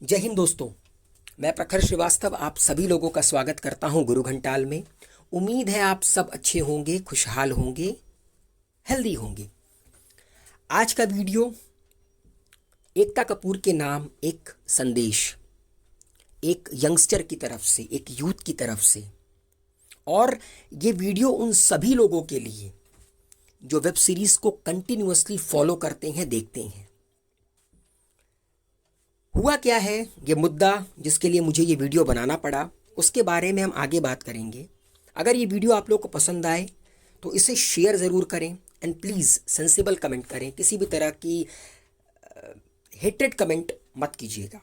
जय हिंद दोस्तों। मैं प्रखर श्रीवास्तव आप सभी लोगों का स्वागत करता हूं गुरु घंटाल में। उम्मीद है आप सब अच्छे होंगे, खुशहाल होंगे, हेल्दी होंगे। आज का वीडियो एकता कपूर के नाम एक संदेश, एक यंगस्टर की तरफ से, एक यूथ की तरफ से। और ये वीडियो उन सभी लोगों के लिए जो वेब सीरीज को कंटिन्यूअसली फॉलो करते हैं, देखते हैं। हुआ क्या है, ये मुद्दा जिसके लिए मुझे ये वीडियो बनाना पड़ा, उसके बारे में हम आगे बात करेंगे। अगर ये वीडियो आप लोग को पसंद आए तो इसे शेयर ज़रूर करें एंड प्लीज़ सेंसिबल कमेंट करें। किसी भी तरह की हेटेड कमेंट मत कीजिएगा।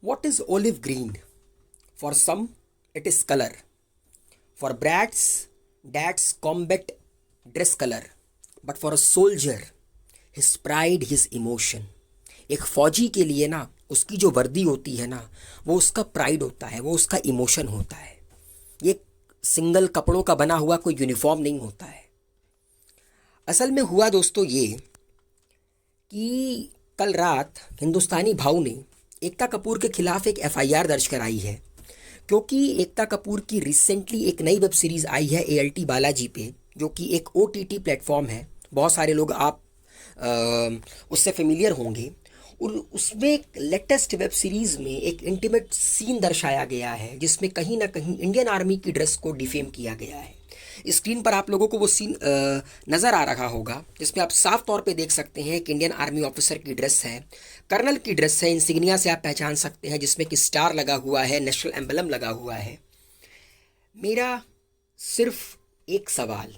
What is olive green? For some, it is color. For brats, that's combat dress color. But for a soldier, his pride, his emotion. एक फौजी के लिए ना, उसकी जो वर्दी होती है ना, वो उसका प्राइड होता है, वो उसका इमोशन होता है। ये सिंगल कपड़ों का बना हुआ कोई यूनिफॉर्म नहीं होता है। असल में हुआ दोस्तों ये कि कल रात हिंदुस्तानी भाऊ ने एकता कपूर के खिलाफ एक एफआईआर दर्ज कराई है, क्योंकि एकता कपूर की रिसेंटली एक नई वेब सीरीज़ आई है एएलटी बालाजी पे, जो कि एक ओटीटी प्लेटफॉर्म है। बहुत सारे लोग आप उससे फेमिलियर होंगे। और उसमें एक लेटेस्ट वेब सीरीज़ में एक इंटीमेट सीन दर्शाया गया है, जिसमें कहीं ना कहीं इंडियन आर्मी की ड्रेस को डिफेम किया गया है। स्क्रीन पर आप लोगों को वो सीन नज़र आ रहा होगा, जिसमें आप साफ तौर पे देख सकते हैं कि इंडियन आर्मी ऑफिसर की ड्रेस है, कर्नल की ड्रेस है। इंसिग्निया से आप पहचान सकते हैं, जिसमें कि स्टार लगा हुआ है, नेशनल एम्बलम लगा हुआ है। मेरा सिर्फ एक सवाल,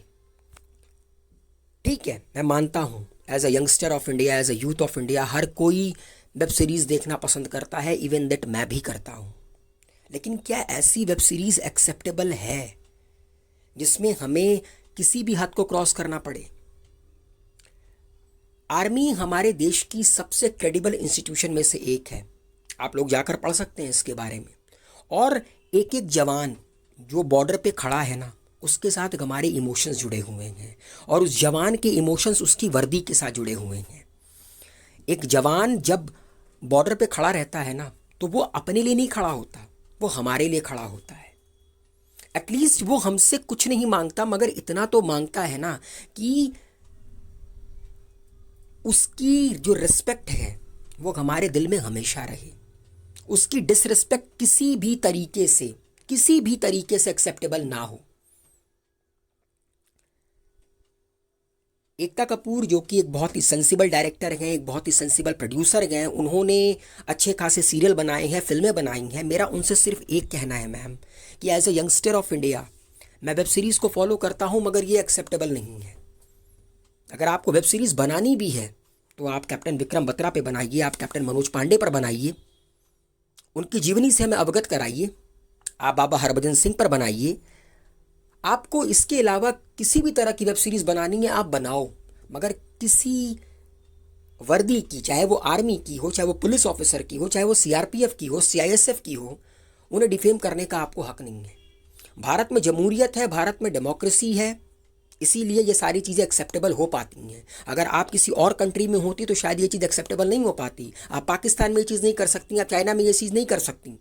ठीक है, मैं मानता हूँ as a youngster of India, as a youth of India, हर कोई वेब सीरीज़ देखना पसंद करता है, इवन दैट मैं भी करता हूँ। लेकिन क्या ऐसी वेब सीरीज़ एक्सेप्टेबल है जिसमें हमें किसी भी हद को क्रॉस करना पड़े? आर्मी हमारे देश की सबसे क्रेडिबल इंस्टीट्यूशन में से एक है। आप लोग जाकर पढ़ सकते हैं इसके बारे में। और एक एक जवान जो बॉर्डर पे खड़ा है ना, उसके साथ हमारे इमोशंस जुड़े हुए हैं, और उस जवान के इमोशंस उसकी वर्दी के साथ जुड़े हुए हैं। एक जवान जब बॉर्डर पे खड़ा रहता है ना, तो वो अपने लिए नहीं खड़ा होता, वो हमारे लिए खड़ा होता है। एटलीस्ट वो हमसे कुछ नहीं मांगता, मगर इतना तो मांगता है ना कि उसकी जो रिस्पेक्ट है वो हमारे दिल में हमेशा रहे। उसकी डिसरिस्पेक्ट किसी भी तरीके से एक्सेप्टेबल ना हो। एकता कपूर जो कि एक बहुत ही सेंसिबल डायरेक्टर हैं, एक बहुत ही सेंसिबल प्रोड्यूसर हैं, उन्होंने अच्छे खासे सीरियल बनाए हैं, फिल्में बनाई हैं। मेरा उनसे सिर्फ एक कहना है मैम, कि as a youngster of India मैं वेब सीरीज़ को फॉलो करता हूं, मगर ये एक्सेप्टेबल नहीं है। अगर आपको वेब सीरीज़ बनानी भी है तो आप कैप्टन विक्रम बत्रा पे बनाइए, आप कैप्टन मनोज पांडे पर बनाइए, उनकी जीवनी से हमें अवगत कराइए। आप बाबा हरभजन सिंह पर बनाइए। आपको इसके अलावा किसी भी तरह की वेब सीरीज़ बनानी है, आप बनाओ, मगर किसी वर्दी की, चाहे वो आर्मी की हो, चाहे वो पुलिस ऑफिसर की हो, चाहे वो सीआरपीएफ की हो, सीआईएसएफ की हो, उन्हें डिफेम करने का आपको हक नहीं है। भारत में जमहूरियत है, भारत में डेमोक्रेसी है, इसीलिए ये सारी चीज़ें एक्सेप्टेबल हो पाती हैं। अगर आप किसी और कंट्री में होती तो शायद ये चीज़ एक्सेप्टेबल नहीं हो पाती। आप पाकिस्तान में ये चीज़ नहीं कर सकती, आप चाइना में ये चीज़ नहीं कर सकती।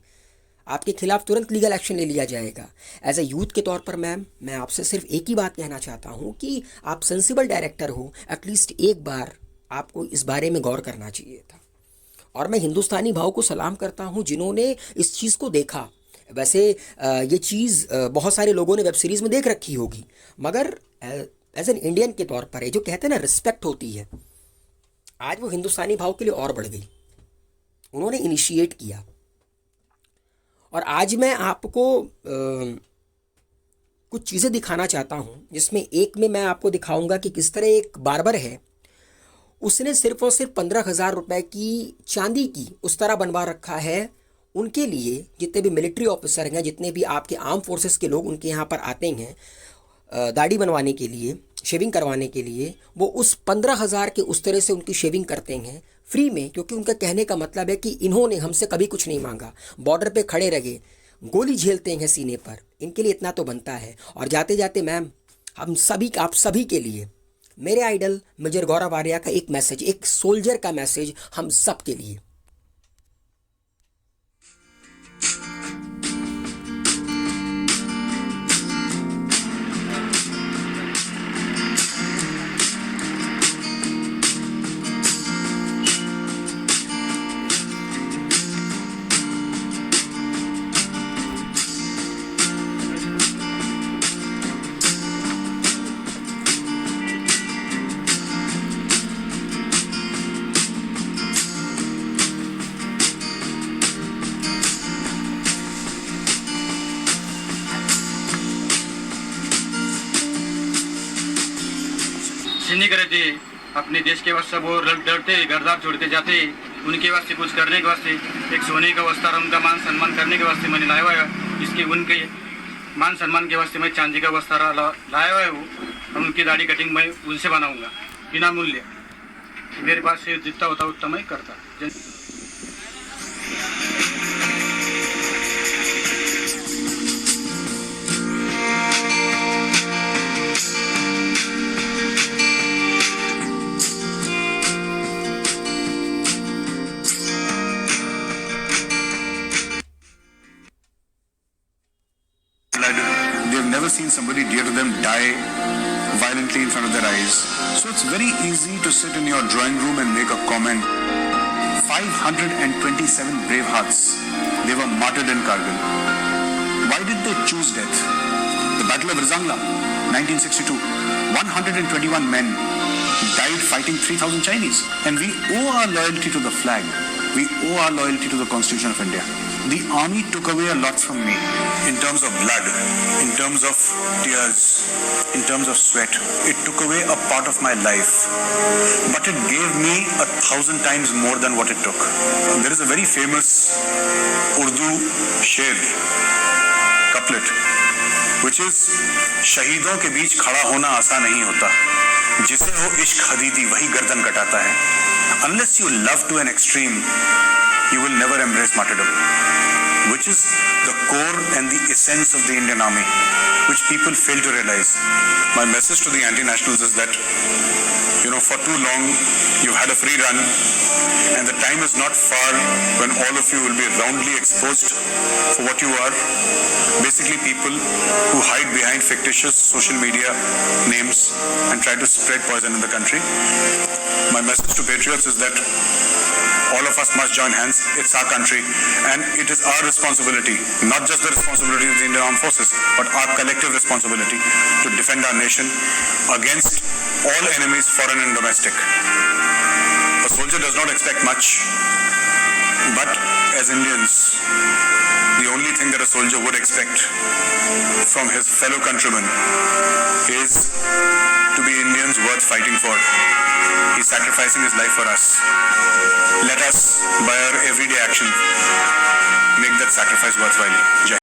आपके खिलाफ तुरंत लीगल एक्शन ले लिया जाएगा। एज ए यूथ के तौर पर मैम, मैं आपसे सिर्फ एक ही बात कहना चाहता हूँ कि आप सेंसिबल डायरेक्टर हो, एटलीस्ट एक बार आपको इस बारे में गौर करना चाहिए था। और मैं हिंदुस्तानी भाव को सलाम करता हूँ जिन्होंने इस चीज़ को देखा। वैसे ये चीज़ बहुत सारे लोगों ने वेब सीरीज़ में देख रखी होगी, मगर एज एन इंडियन के तौर पर जो कहते हैं ना रिस्पेक्ट होती है, आज वो हिंदुस्तानी भाव के लिए और बढ़ गई। उन्होंने इनिशिएट किया। और आज मैं आपको कुछ चीज़ें दिखाना चाहता हूँ, जिसमें एक में मैं आपको दिखाऊंगा कि किस तरह एक बार्बर है, उसने सिर्फ और सिर्फ 15,000 रुपए की चांदी की उस तरह बनवा रखा है उनके लिए। जितने भी मिलिट्री ऑफिसर हैं, जितने भी आपके आर्म फोर्सेस के लोग उनके यहाँ पर आते हैं दाढ़ी बनवाने के लिए, शेविंग करवाने के लिए, वो उस 15,000 के उस तरह से उनकी शेविंग करते हैं फ्री में, क्योंकि उनका कहने का मतलब है कि इन्होंने हमसे कभी कुछ नहीं मांगा, बॉर्डर पे खड़े रहे, गोली झेलते हैं सीने पर, इनके लिए इतना तो बनता है। और जाते जाते मैम, हम सभी, आप सभी के लिए, मेरे आइडल मेजर गौरव आर्या का एक मैसेज, एक सोल्जर का मैसेज हम सब के लिए। नहीं करे थे अपने देश के वास्ते, वो डरते घरदार छोड़ के जाते, उनके वास्ते कुछ करने के वास्ते, एक सोने का वस्त्र उनका मान सम्मान करने के वास्ते मैंने लाया हुआ है। इसके उनके मान सम्मान के वास्ते मैं चांदी का वस्त्र लाया हुआ है वो, और उनकी दाढ़ी कटिंग मैं उनसे बनाऊंगा बिना मूल्य। मेरे पास से जितना होता उतना मैं करता। They've never seen somebody dear to them die violently in front of their eyes. So it's very easy to sit in your drawing room and make a comment. 527 brave hearts, they were martyred in Kargil. Why did they choose death? The Battle of Rizangla, 1962. 121 men died fighting 3,000 Chinese. And we owe our loyalty to the flag. We owe our loyalty to the Constitution of India. The army took away a lot from me in terms of blood, in terms of tears, in terms of sweat. It took away a part of my life, but it gave me 1,000 times more than what it took. There is a very famous Urdu sher, couplet, which is शहीदों के बीच खड़ा होना आसान नहीं होता, जिसे हो इश्क हदीदी वही गर्दन कटाता है. Unless you love to an extreme, you will never embrace martyrdom, which is the core and the essence of the Indian Army, which people fail to realize. My message to the anti-nationals is that, for too long you've had a free run, and the time is not far when all of you will be roundly exposed for what you are. Basically people who hide behind fictitious social media names and try to spread poison in the country. My message to patriots is that all of us must join hands. It's our country, and it is our responsibility, not just the responsibility of the Indian Armed Forces, but our collective responsibility to defend our nation against all enemies, foreign and domestic. A soldier does not expect much, but as Indians, the only thing that a soldier would expect from his fellow countrymen is to be Indians worth fighting for. He's sacrificing his life for us. Let us, by our everyday action, make that sacrifice worthwhile. Jai.